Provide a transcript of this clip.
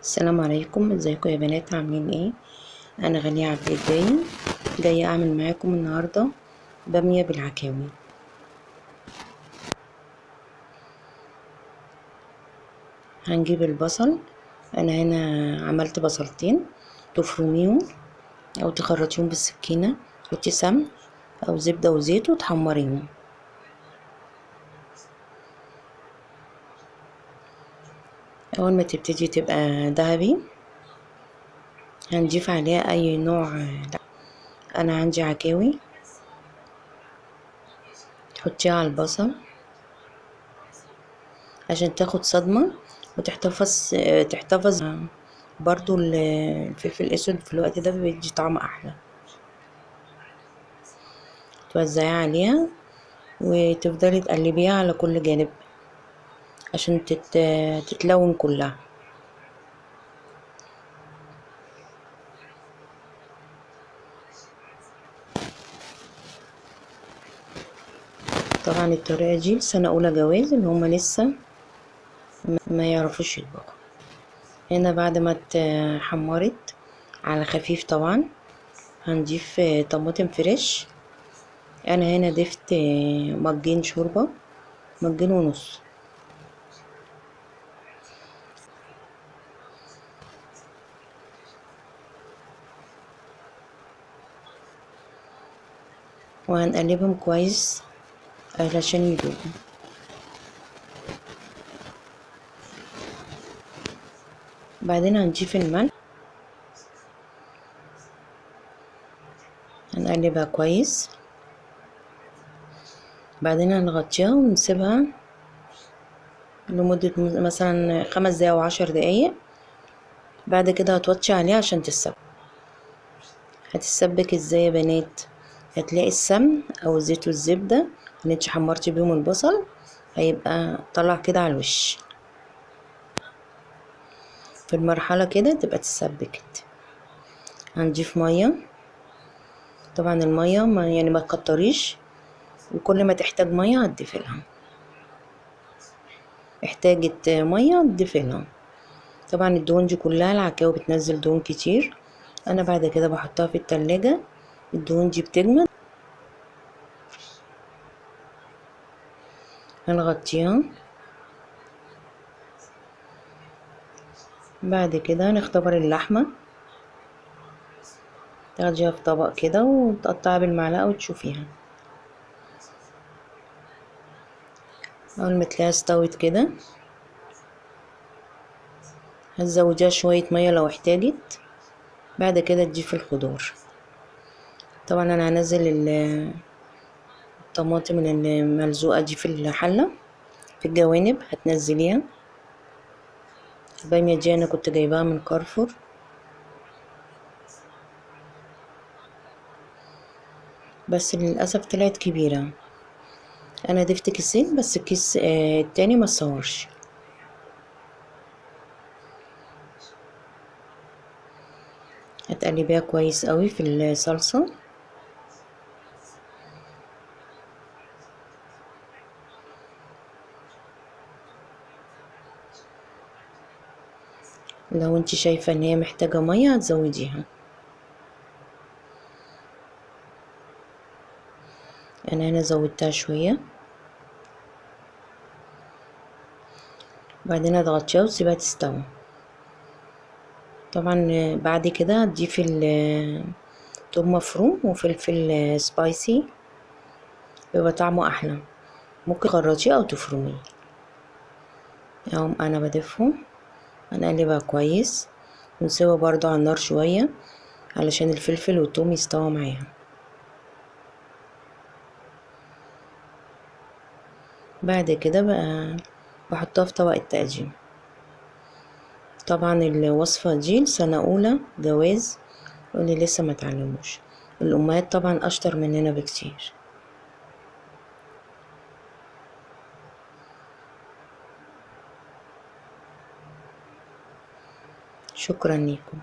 السلام عليكم، ازيكم يا بنات؟ عاملين ايه؟ انا غنية عبد الدايم، جاية اعمل معاكم النهاردة بامية بالعكاوي. هنجيب البصل. انا هنا عملت بصلتين، تفرميهم او تخرطيهم بالسكينة، تحطي سمن او زبدة وزيت وتحمريهم. اول ما تبتدي تبقى ذهبي هنضيف عليها اي نوع انا عندي عكاوي، تحطيها على البصل عشان تاخد صدمة تحتفظ برضو الفلفل الاسود في الوقت ده بيدي طعم احلى. توزعيها عليها وتفضلي تقلبيها على كل جانب عشان تتلون كلها. طبعا الطريقة دي لسنة اولى جواز اللي هما لسه ما يعرفوش يطبخوا. هنا بعد ما اتحمرت على خفيف طبعا هنضيف طماطم فريش. انا هنا ضفت مجين شوربة، مجين ونص. وهنقلبهم كويس علشان يدوبوا. بعدين هنضيف الملح، هنقلبها كويس. بعدين هنغطيها ونسيبها لمدة مثلا 5 دقايق او 10 دقايق. بعد كده هتوطي عليها عشان تتسبك. هتتسبك ازاي يا بنات؟ هتلاقي السمن او الزيت والزبدة اللي انت حمرتي بيهم البصل هيبقى طلع كده على الوش. في المرحلة كده تبقى تتسبكت. هنضيف مية، طبعا المية ما تكتريش، وكل ما تحتاج مية هتضيفي لها. احتاجت مية تضيفي لها. طبعا الدهون دي كلها العكاوي بتنزل دهون كتير، انا بعد كده بحطها في التلاجة، الدهون دي بتجمد. هنغطيها. بعد كده نختبر اللحمة، تاخديها في طبق كده وتقطعها بالمعلقة وتشوفيها. اول ما تلاقيها استوت كده هتزوديها شوية مية لو احتاجت. بعد كده تضيفي الخضار. طبعا انا هنزل الطماطم الملزوقة دي في الحلة، في الجوانب هتنزليها. البامية دي انا كنت جايباها من كارفور، بس للأسف طلعت كبيرة. انا ضفت كيسين بس الكيس التاني ما صورش. هتقلبيها كويس قوي في الصلصة. لو انت شايفة ان هي محتاجة مية هتزوديها. انا هنا زودتها شوية. بعدين هتغطيها وتسيبها تستوي. طبعا بعد كده هتضيفي توم مفروم وفلفل سبايسي، بيبقى طعمه احلى. ممكن تخرطيه او تفرميه. اهو انا بضيفهم، هنقلبها كويس ونسيبها برضو على النار شوية علشان الفلفل والثوم يستوى معاها. بعد كده بقى بحطها في طبق التقديم. طبعا الوصفة دي لسنة اولى جواز واللي لسه ما تعلموش. الامهات طبعا اشطر مننا بكتير. شكرا لكم.